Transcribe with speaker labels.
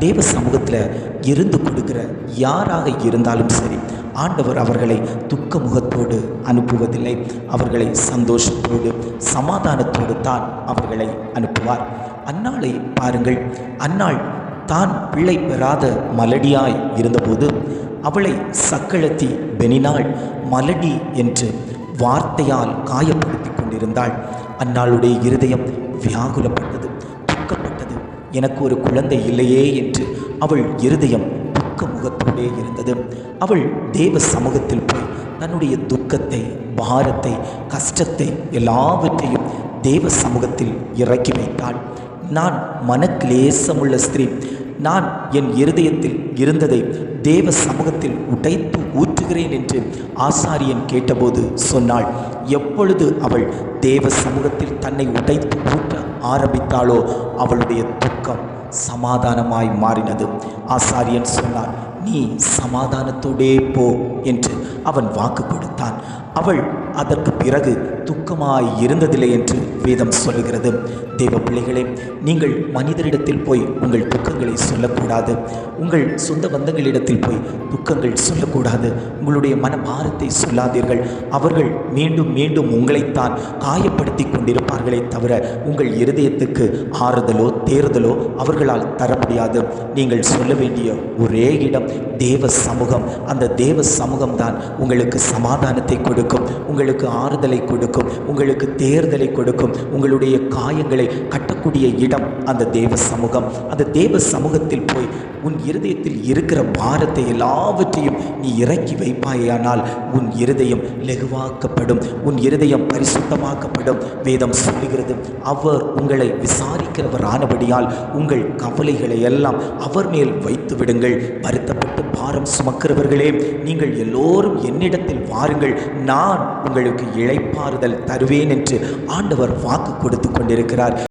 Speaker 1: தேவ சமூகத்தில் இருந்து கொடுக்கிற யாராக இருந்தாலும் சரி, ஆண்டவர் அவர்களை துக்க முகத்தோடு அனுப்புவதில்லை. அவர்களை சந்தோஷத்தோடு சமாதானத்தோடு தான் அவர்களை அனுப்புவார். அன்னாளை பாருங்கள். அன்னாள் தான் பிள்ளை பெறாத மலடியாய் இருந்தபோது அவளை சக்களத்தி பெனினாள் மலடி என்று வார்த்தையால் காயப்படுத்தி கொண்டிருந்தாள். அன்னாளுடைய இருதயம் வியாகுலப்பட்டது, துக்கப்பட்டது. எனக்கு ஒரு குழந்தை இல்லையே என்று அவள் இருதயம் துக்க முகத்தோடே இருந்தது. அவள் தேவ சமூகத்தில் போய் தன்னுடைய துக்கத்தை, பாரத்தை, கஷ்டத்தை எல்லாவற்றையும் தேவ சமூகத்தில் இறக்கி வைத்தாள். நான் மனக்லேசமுள்ள ஸ்திரீ, நான் என் இருதயத்தில் இருந்ததை தேவ சமூகத்தில் உடைத்து ஊற்றுகிறேன் என்று ஆசாரியன் கேட்டபோது சொன்னாள். எப்பொழுது அவள் தேவ சமூகத்தில் தன்னை உடைத்து ஊற்ற ஆரம்பித்தாளோ அவளுடைய துக்கம் சமாதானமாய் மாறினது. ஆசாரியன் சொன்னார், நீ சமாதானத்தோடே போ என்று அவன் வாக்கு கொடுத்தான். அவள் அதற்கு பிறகு துக்கமாய் இருந்ததில்லை என்று வேதம் சொல்லுகிறது. தேவ பிள்ளைகளே, நீங்கள் மனிதரிடத்தில் போய் உங்கள் துக்கங்களை சொல்லக்கூடாது. உங்கள் சொந்த பந்தங்களிடத்தில் போய் துக்கங்கள் சொல்லக்கூடாது. உங்களுடைய மனபாரத்தை சொல்லாதீர்கள். அவர்கள் மீண்டும் மீண்டும் உங்களைத்தான் காயப்படுத்தி கொண்டிருப்பார்களே தவிர உங்கள் இருதயத்துக்கு ஆறுதலோ தேறுதலோ அவர்களால் தர முடியாது. நீங்கள் சொல்ல வேண்டிய ஒரே இடம் தேவ சமூகம். அந்த தேவ சமூகம்தான் உங்களுக்கு சமாதானத்தை கொடுக்கும், உங்களுக்கு ஆறுதலை கொடுக்கும், உங்களுக்கு தேர்தலை கொடுக்கும். உங்களுடைய காயங்களை கட்டக்கூடிய இடம் அந்த தேவ சமூகம். அந்த தேவ சமூகத்தில் போய் உன் இருதயத்தில் இருக்கிற பாரத்தை எல்லாவற்றையும் நீ இறக்கி வைப்பாயானால் உன் இருதயம் லெகுவாக்கப்படும், உன் இருதயம் பரிசுத்தமாக்கப்படும். வேதம் சொல்லுகிறது, அவர் உங்களை விசாரிக்கிறவர் ஆனபடியால் உங்கள் கவலைகளை எல்லாம் அவர் மேல் வைத்து விடுங்கள். வருத்தப்பட்டு பாரம் சுமக்கிறவர்களே, நீங்கள் எல்லோரும் என்னிடத்தில் வாருங்கள், நான் உங்களுக்கு இளைப்பாறுதல் தருவேன் என்று ஆண்டவர் வாக்கு கொடுத்து கொண்டிருக்கிறார்.